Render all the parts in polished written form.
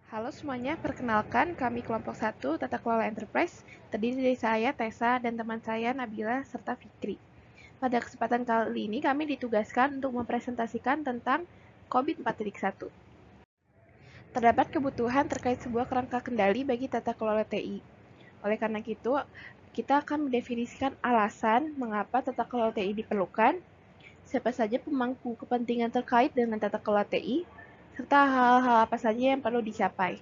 Halo semuanya, perkenalkan kami kelompok 1 Tata Kelola Enterprise, terdiri dari saya, Tessa, dan teman saya, Nabila, serta Fikri. Pada kesempatan kali ini kami ditugaskan untuk mempresentasikan tentang COVID 4.1. Terdapat kebutuhan terkait sebuah kerangka kendali bagi tata kelola TI. Oleh karena itu, kita akan mendefinisikan alasan mengapa tata kelola TI diperlukan, siapa saja pemangku kepentingan terkait dengan tata kelola TI, serta hal-hal apa saja yang perlu dicapai.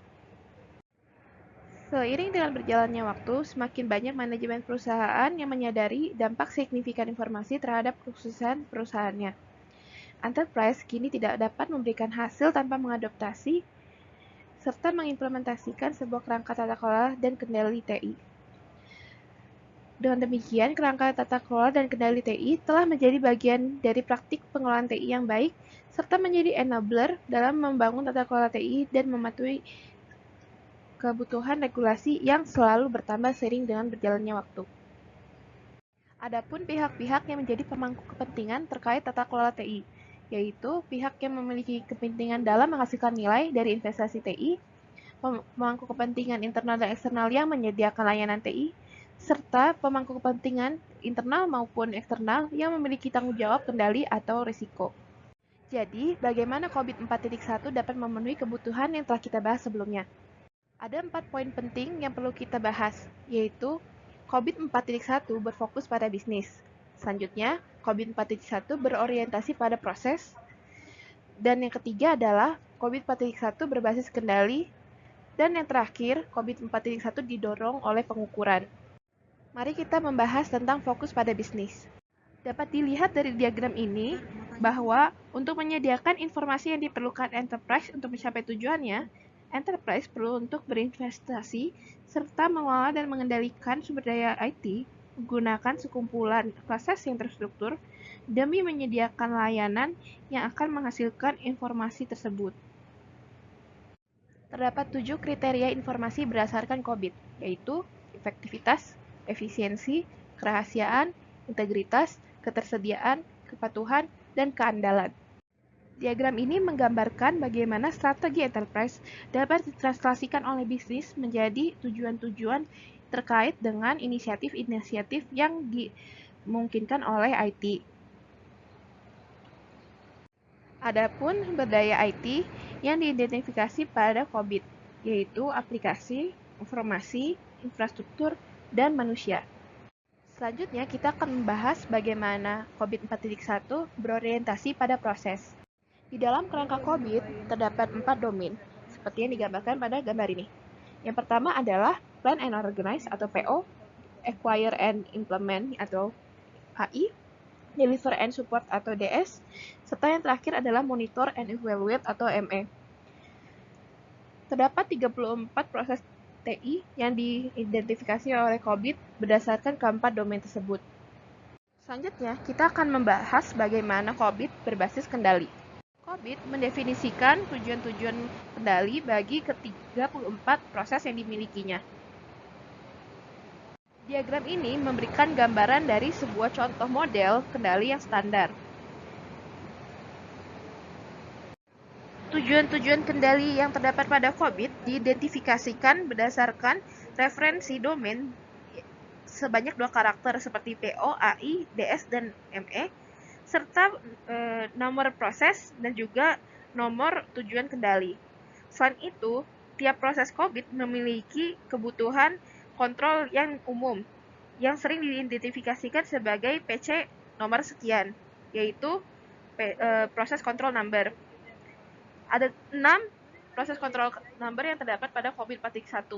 Seiring dengan berjalannya waktu, semakin banyak manajemen perusahaan yang menyadari dampak signifikan informasi terhadap kesuksesan perusahaannya. Enterprise kini tidak dapat memberikan hasil tanpa mengadoptasi serta mengimplementasikan sebuah kerangka tata kelola dan kendali TI. Dengan demikian, kerangka tata kelola dan kendali TI telah menjadi bagian dari praktik pengelolaan TI yang baik, serta menjadi enabler dalam membangun tata kelola TI dan mematuhi kebutuhan regulasi yang selalu bertambah seiring dengan berjalannya waktu. Adapun pihak-pihak yang menjadi pemangku kepentingan terkait tata kelola TI, yaitu pihak yang memiliki kepentingan dalam menghasilkan nilai dari investasi TI, pemangku kepentingan internal dan eksternal yang menyediakan layanan TI, serta pemangku kepentingan internal maupun eksternal yang memiliki tanggung jawab kendali atau risiko. Jadi, bagaimana COVID 4.1 dapat memenuhi kebutuhan yang telah kita bahas sebelumnya? Ada 4 poin penting yang perlu kita bahas, yaitu COVID 4.1 berfokus pada bisnis. Selanjutnya, COVID 4.1 berorientasi pada proses. Dan yang ketiga adalah COVID 4.1 berbasis kendali. Dan yang terakhir, COVID 4.1 didorong oleh pengukuran. Mari kita membahas tentang fokus pada bisnis. Dapat dilihat dari diagram ini bahwa untuk menyediakan informasi yang diperlukan enterprise untuk mencapai tujuannya, enterprise perlu untuk berinvestasi serta mengelola dan mengendalikan sumber daya IT menggunakan sekumpulan proses yang terstruktur demi menyediakan layanan yang akan menghasilkan informasi tersebut. Terdapat 7 kriteria informasi berdasarkan COVID, yaitu efektivitas, efisiensi, kerahasiaan, integritas, ketersediaan, kepatuhan, dan keandalan. Diagram ini menggambarkan bagaimana strategi enterprise dapat ditranslasikan oleh bisnis menjadi tujuan-tujuan terkait dengan inisiatif-inisiatif yang dimungkinkan oleh IT. Adapun sumber daya IT yang diidentifikasi pada COVID, yaitu aplikasi, informasi, infrastruktur, dan manusia. Selanjutnya, kita akan membahas bagaimana COVID 4.1 berorientasi pada proses. Di dalam kerangka COVID, terdapat 4 domain, seperti yang digambarkan pada gambar ini. Yang pertama adalah Plan and Organize atau PO, Acquire and Implement atau AI, Deliver and Support atau DS, serta yang terakhir adalah Monitor and Evaluate atau ME. Terdapat 34 proses TI yang diidentifikasi oleh COVID berdasarkan keempat domain tersebut. Selanjutnya, kita akan membahas bagaimana COVID berbasis kendali. COVID mendefinisikan tujuan-tujuan kendali bagi ke-34 proses yang dimilikinya. Diagram ini memberikan gambaran dari sebuah contoh model kendali yang standar. Tujuan-tujuan kendali yang terdapat pada COVID diidentifikasikan berdasarkan referensi domain sebanyak 2 karakter seperti PO, AI, DS, dan ME, serta nomor proses dan juga nomor tujuan kendali. Selain itu, tiap proses COVID memiliki kebutuhan kontrol yang umum, yang sering diidentifikasikan sebagai PC nomor sekian, yaitu proses control number. Ada 6 proses control number yang terdapat pada COVID 4.1.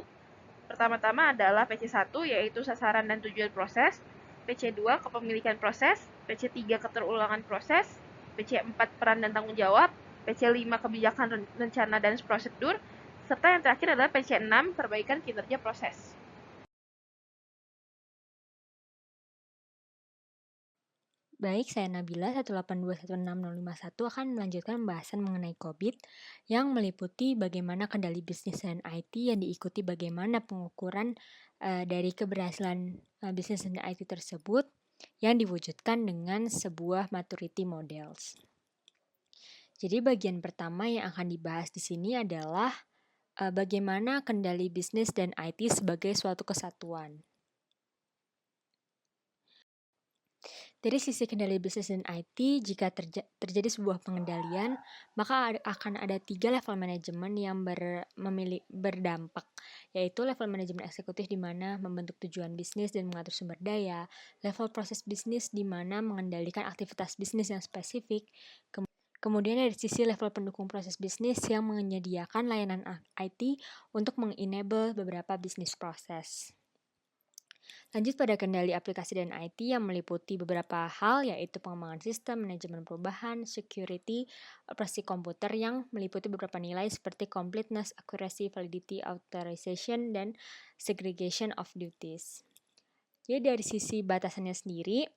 Pertama-tama adalah PC1 yaitu sasaran dan tujuan proses, PC2 kepemilikan proses, PC3 keterulangan proses, PC4 peran dan tanggung jawab, PC5 kebijakan rencana dan prosedur, serta yang terakhir adalah PC6 perbaikan kinerja proses. Baik, saya Nabila 1821651 akan melanjutkan pembahasan mengenai COVID yang meliputi bagaimana kendali bisnis dan IT yang diikuti bagaimana pengukuran dari keberhasilan bisnis dan IT tersebut yang diwujudkan dengan sebuah maturity models. Jadi bagian pertama yang akan dibahas di sini adalah bagaimana kendali bisnis dan IT sebagai suatu kesatuan. Dari sisi kendali bisnis dan IT, jika terjadi sebuah pengendalian, maka akan ada 3 level manajemen yang berdampak, yaitu level manajemen eksekutif di mana membentuk tujuan bisnis dan mengatur sumber daya, level proses bisnis di mana mengendalikan aktivitas bisnis yang spesifik, kemudian dari sisi level pendukung proses bisnis yang menyediakan layanan IT untuk mengenable beberapa bisnis proses. Lanjut pada kendali aplikasi dan IT yang meliputi beberapa hal, yaitu pengembangan sistem, manajemen perubahan, security, operasi komputer yang meliputi beberapa nilai seperti completeness, accuracy, validity, authorization, dan segregation of duties. Jadi dari sisi batasannya sendiri,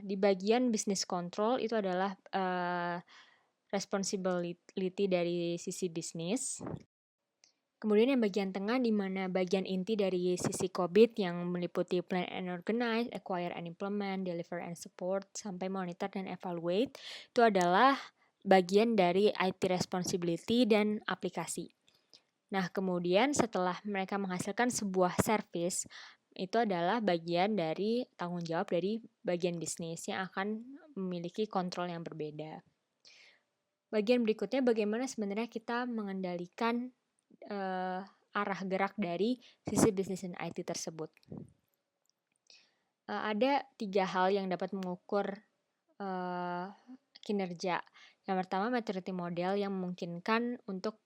di bagian business control itu adalah responsibility dari sisi bisnis. Kemudian yang bagian tengah di mana bagian inti dari sisi COVID yang meliputi plan and organize, acquire and implement, deliver and support, sampai monitor dan evaluate, itu adalah bagian dari IT responsibility dan aplikasi. Nah, kemudian setelah mereka menghasilkan sebuah service, itu adalah bagian dari tanggung jawab dari bagian bisnis yang akan memiliki kontrol yang berbeda. Bagian berikutnya bagaimana sebenarnya kita mengendalikan arah gerak dari sisi bisnis dan IT tersebut. Ada 3 hal yang dapat mengukur kinerja. Yang pertama, maturity model yang memungkinkan untuk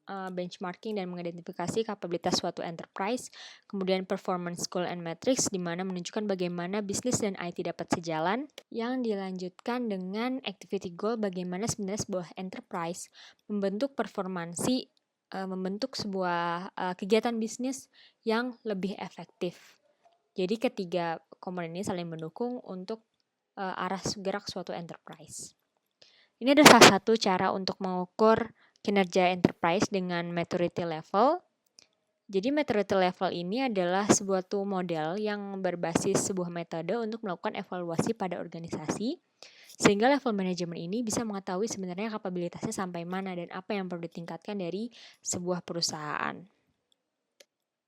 benchmarking dan mengidentifikasi kapabilitas suatu enterprise. Kemudian performance goal and metrics di mana menunjukkan bagaimana bisnis dan IT dapat sejalan. Yang dilanjutkan dengan activity goal, bagaimana sebenarnya sebuah enterprise membentuk performansi, membentuk sebuah kegiatan bisnis yang lebih efektif. Jadi ketiga komponen ini saling mendukung untuk arah gerak suatu enterprise. Ini adalah salah satu cara untuk mengukur kinerja enterprise dengan maturity level. Jadi maturity level ini adalah sebuah model yang berbasis sebuah metode untuk melakukan evaluasi pada organisasi, sehingga level manajemen ini bisa mengetahui sebenarnya kapabilitasnya sampai mana dan apa yang perlu ditingkatkan dari sebuah perusahaan.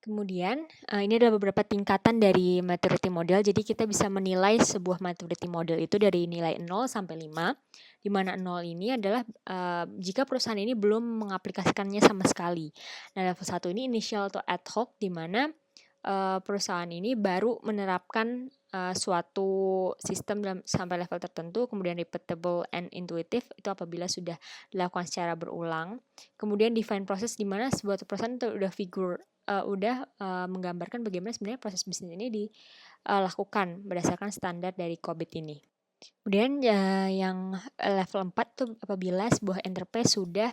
Kemudian, ini adalah beberapa tingkatan dari maturity model. Jadi kita bisa menilai sebuah maturity model itu dari nilai 0 sampai 5, di mana 0 ini adalah jika perusahaan ini belum mengaplikasikannya sama sekali. Nah, level 1 ini initial atau ad hoc, di mana perusahaan ini baru menerapkan suatu sistem sampai level tertentu, kemudian repeatable and intuitive itu apabila sudah dilakukan secara berulang. Kemudian define proses di mana sebuah perusahaan itu udah menggambarkan bagaimana sebenarnya proses bisnis ini dilakukan berdasarkan standar dari COVID ini. Kemudian yang level 4 itu apabila sebuah enterprise sudah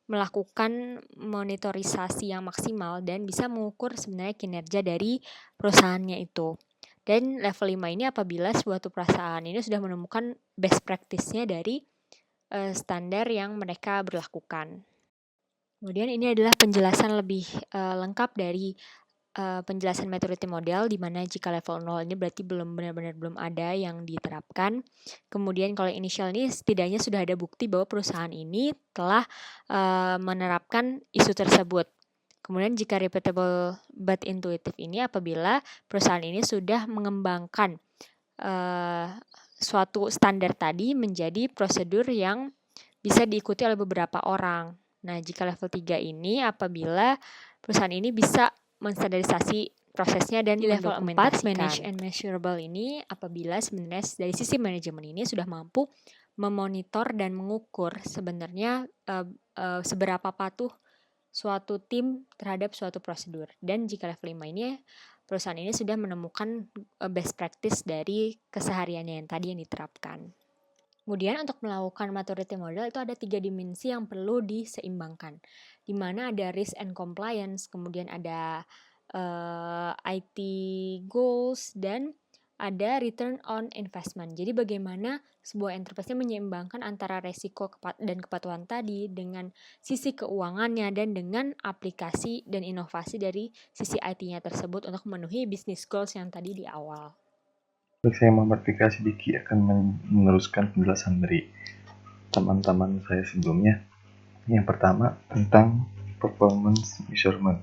melakukan monitorisasi yang maksimal dan bisa mengukur sebenarnya kinerja dari perusahaannya itu. Dan level 5 ini apabila suatu perusahaan ini sudah menemukan best practice-nya dari standar yang mereka berlakukan. Kemudian ini adalah penjelasan lebih lengkap dari penjelasan maturity model, di mana jika level 0 ini berarti benar-benar belum ada yang diterapkan. Kemudian kalau initial ini setidaknya sudah ada bukti bahwa perusahaan ini telah menerapkan isu tersebut. Kemudian jika repeatable but intuitive ini apabila perusahaan ini sudah mengembangkan suatu standar tadi menjadi prosedur yang bisa diikuti oleh beberapa orang. Nah, jika level 3 ini apabila perusahaan ini bisa menstandarisasi prosesnya dan di level 4 manage and measurable ini apabila sebenarnya dari sisi manajemen ini sudah mampu memonitor dan mengukur sebenarnya seberapa patuh suatu tim terhadap suatu prosedur. Dan jika level 5 ini perusahaan ini sudah menemukan best practice dari kesehariannya yang tadi yang diterapkan. Kemudian untuk melakukan maturity model itu ada 3 dimensi yang perlu diseimbangkan, di mana ada risk and compliance, kemudian ada IT goals, dan ada return on investment. Jadi bagaimana sebuah enterprise menyeimbangkan antara resiko dan kepatuhan tadi dengan sisi keuangannya dan dengan aplikasi dan inovasi dari sisi IT-nya tersebut untuk memenuhi business goals yang tadi di awal. Saya Muhammad Fikra Sidiki akan meneruskan penjelasan dari teman-teman saya sebelumnya. Yang pertama tentang performance measurement.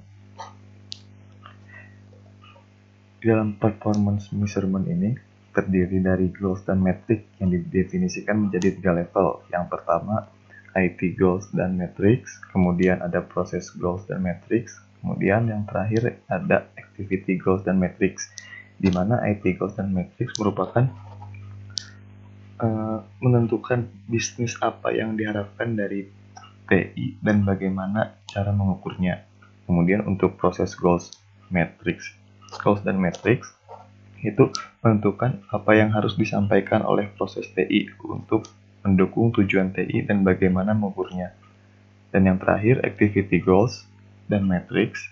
Di dalam performance measurement ini terdiri dari goals dan metric yang didefinisikan menjadi 3 level. Yang pertama, IT goals dan metrics, kemudian ada process goals dan metrics, kemudian yang terakhir ada activity goals dan metrics, di mana IT goals dan metrics merupakan menentukan bisnis apa yang diharapkan dari TI dan bagaimana cara mengukurnya. Kemudian untuk proses goals dan metrics itu menentukan apa yang harus disampaikan oleh proses TI untuk mendukung tujuan TI dan bagaimana mengukurnya. Dan yang terakhir, activity goals dan metrics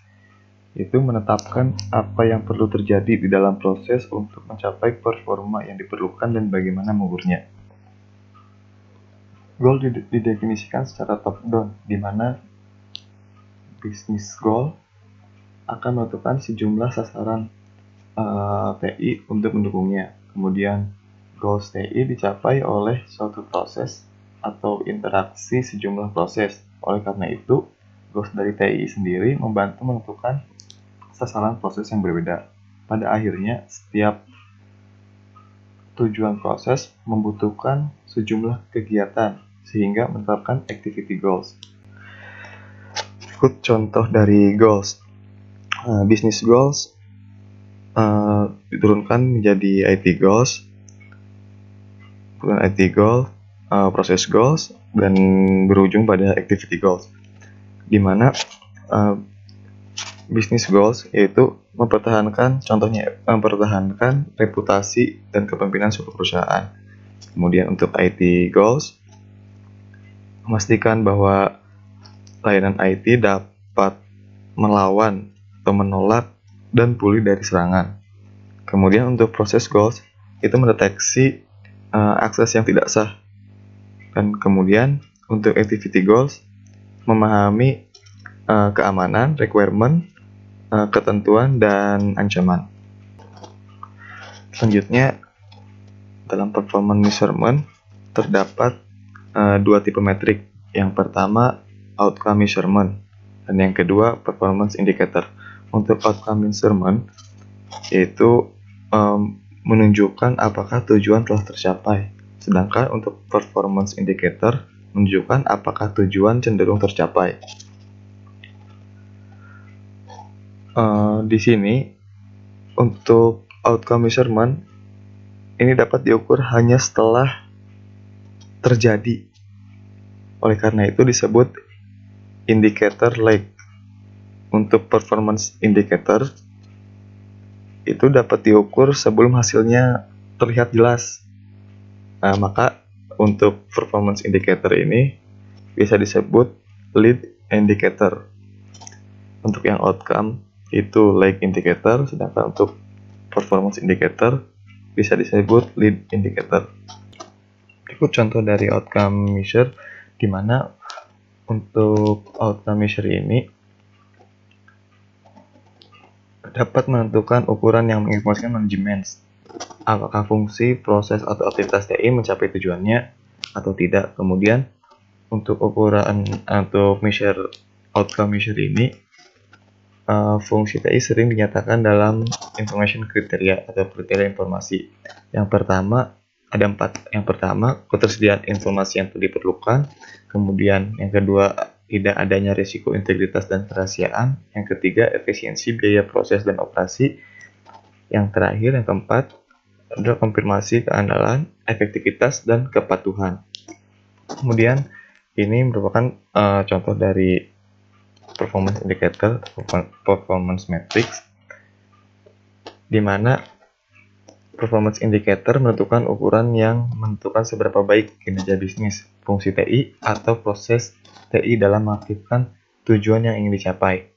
itu menetapkan apa yang perlu terjadi di dalam proses untuk mencapai performa yang diperlukan dan bagaimana mengukurnya. Goal didefinisikan secara top down, di mana business goal akan menentukan sejumlah sasaran TI untuk mendukungnya. Kemudian goals TI dicapai oleh suatu proses atau interaksi sejumlah proses. Oleh karena itu, goals dari TI sendiri membantu menentukan sasaran proses yang berbeda. Pada akhirnya, setiap tujuan proses membutuhkan sejumlah kegiatan sehingga menetapkan activity goals. Berikut contoh dari goals. Business goals diturunkan menjadi IT goals, process goals, dan berujung pada activity goals, di mana business goals yaitu mempertahankan reputasi dan kepemimpinan suatu perusahaan. Kemudian untuk IT goals, memastikan bahwa layanan IT dapat melawan atau menolak dan pulih dari serangan. Kemudian untuk proses goals itu mendeteksi akses yang tidak sah. Dan kemudian untuk activity goals memahami keamanan, requirement, ketentuan, dan ancaman. Selanjutnya, dalam performance measurement terdapat 2 tipe metrik. Yang pertama, outcome measurement, dan yang kedua, performance indicator. Untuk outcome measurement yaitu menunjukkan apakah tujuan telah tercapai, sedangkan untuk performance indicator menunjukkan apakah tujuan cenderung tercapai. Di sini untuk outcome measurement ini dapat diukur hanya setelah terjadi. Oleh karena itu disebut indicator lag. Untuk performance indicator itu dapat diukur sebelum hasilnya terlihat jelas. Maka untuk performance indicator ini bisa disebut lead indicator. Untuk yang outcome itu lag indicator, sedangkan untuk performance indicator bisa disebut lead indicator. Berikut contoh dari outcome measure, di mana untuk outcome measure ini dapat menentukan ukuran yang menginformasikan manajemen, apakah fungsi, proses, atau aktivitas TI mencapai tujuannya atau tidak. Kemudian untuk ukuran atau outcome measure ini, fungsi TI sering dinyatakan dalam information criteria atau kriteria informasi. Yang pertama ada 4. Yang pertama, ketersediaan informasi yang diperlukan. Kemudian yang kedua, tidak adanya risiko integritas dan kerahasiaan. Yang ketiga, efisiensi biaya proses dan operasi. Yang terakhir, yang keempat, adalah konfirmasi keandalan, efektivitas, dan kepatuhan. Kemudian ini merupakan contoh dari performance indicator, performance metrics, di mana performance indicator menentukan ukuran yang menentukan seberapa baik kinerja bisnis, fungsi TI, atau proses TI dalam mengaktifkan tujuan yang ingin dicapai.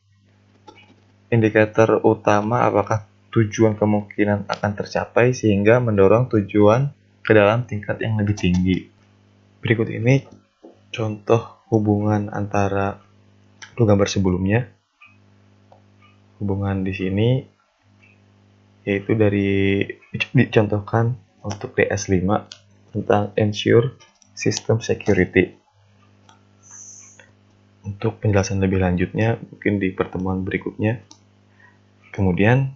Indikator utama apakah tujuan kemungkinan akan tercapai sehingga mendorong tujuan ke dalam tingkat yang lebih tinggi. Berikut ini contoh hubungan antara gambar sebelumnya. Hubungan di sini yaitu dicontohkan untuk DS5 tentang ensure system security. untuk penjelasan lebih lanjutnya mungkin di pertemuan berikutnya. Kemudian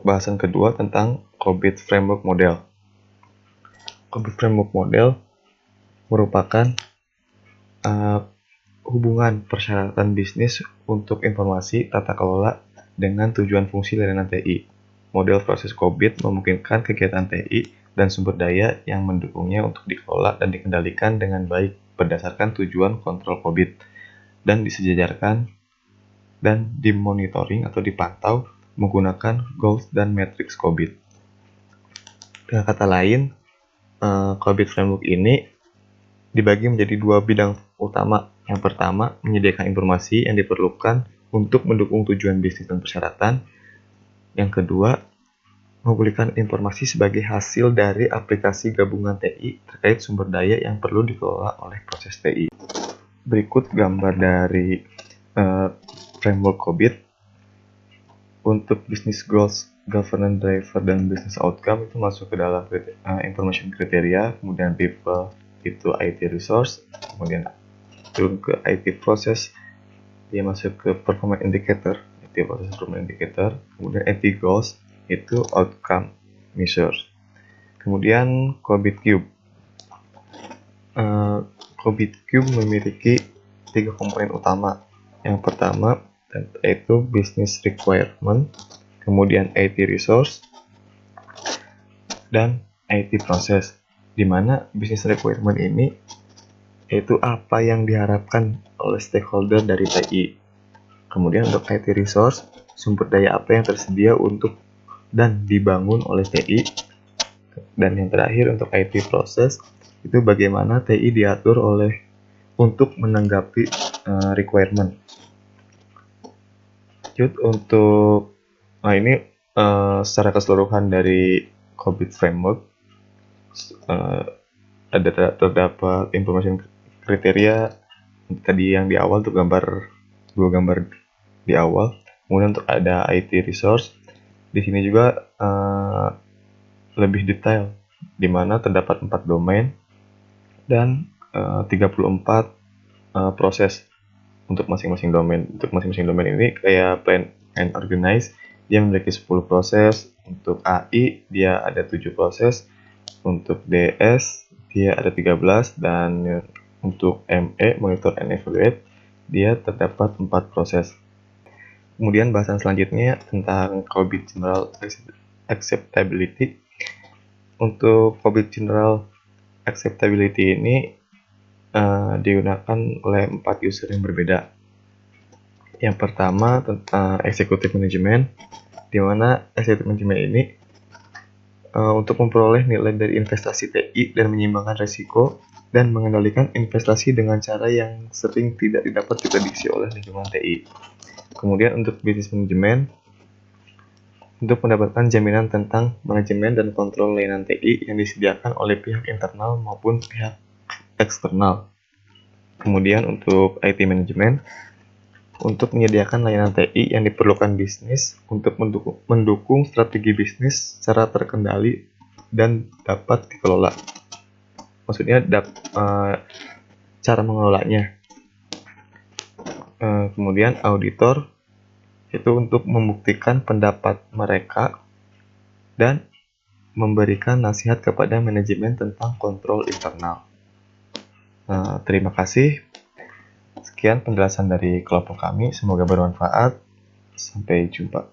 bahasan kedua tentang COBIT Framework Model. COBIT Framework Model merupakan hubungan persyaratan bisnis untuk informasi tata kelola dengan tujuan fungsi layanan TI. Model proses COBIT memungkinkan kegiatan TI dan sumber daya yang mendukungnya untuk dikelola dan dikendalikan dengan baik berdasarkan tujuan kontrol COBIT dan disejajarkan dan dimonitoring atau dipantau menggunakan goals dan matrix COBIT. Dengan kata lain, COBIT Framework ini dibagi menjadi dua bidang utama. Yang pertama, menyediakan informasi yang diperlukan untuk mendukung tujuan bisnis dan persyaratan. Yang kedua, mengumpulkan informasi sebagai hasil dari aplikasi gabungan TI terkait sumber daya yang perlu dikelola oleh proses TI. Berikut gambar dari framework COBIT. Untuk business goals, governance driver, dan business outcome itu masuk ke dalam information criteria, kemudian people itu IT resource, kemudian turun ke IT process, dia masuk ke performance indicator, IT process performance indicator, kemudian IT goals itu outcome measures. Kemudian COBIT Cube. COBIT Cube memiliki 3 komponen utama. Yang pertama yaitu business requirement, kemudian IT resource, dan IT process. Di mana business requirement ini yaitu apa yang diharapkan oleh stakeholder dari TI. Kemudian untuk IT resource, sumber daya apa yang tersedia untuk dan dibangun oleh TI. Dan yang terakhir untuk IT process, itu bagaimana TI diatur untuk menanggapi requirement. Untuk ini secara keseluruhan dari COBIT Framework, ada terdapat information kriteria tadi yang di awal untuk dua gambar di awal. Kemudian untuk ada IT resource, di sini juga lebih detail, di mana terdapat 4 domain dan 34 proses untuk masing-masing domain. Untuk masing-masing domain ini kayak plan and organize, dia memiliki 10 proses. Untuk AI dia ada 7 proses. Untuk DS dia ada 13, dan untuk ME, monitor and evaluate, dia terdapat 4 proses. Kemudian bahasan selanjutnya tentang COBIT General Acceptability. Untuk COBIT General Acceptability ini digunakan oleh 4 user yang berbeda. Yang pertama tentang executive management, di mana executive management ini untuk memperoleh nilai dari investasi TI dan menyeimbangkan risiko dan mengendalikan investasi dengan cara yang sering tidak didapat diprediksi oleh lingkungan TI. Kemudian untuk business management, untuk mendapatkan jaminan tentang manajemen dan kontrol layanan TI yang disediakan oleh pihak internal maupun pihak eksternal. Kemudian untuk IT management, untuk menyediakan layanan TI yang diperlukan bisnis untuk mendukung strategi bisnis secara terkendali dan dapat dikelola. Maksudnya cara mengelolanya. Kemudian auditor itu untuk membuktikan pendapat mereka dan memberikan nasihat kepada manajemen tentang kontrol internal. Terima kasih. Sekian penjelasan dari kelompok kami, semoga bermanfaat. Sampai jumpa.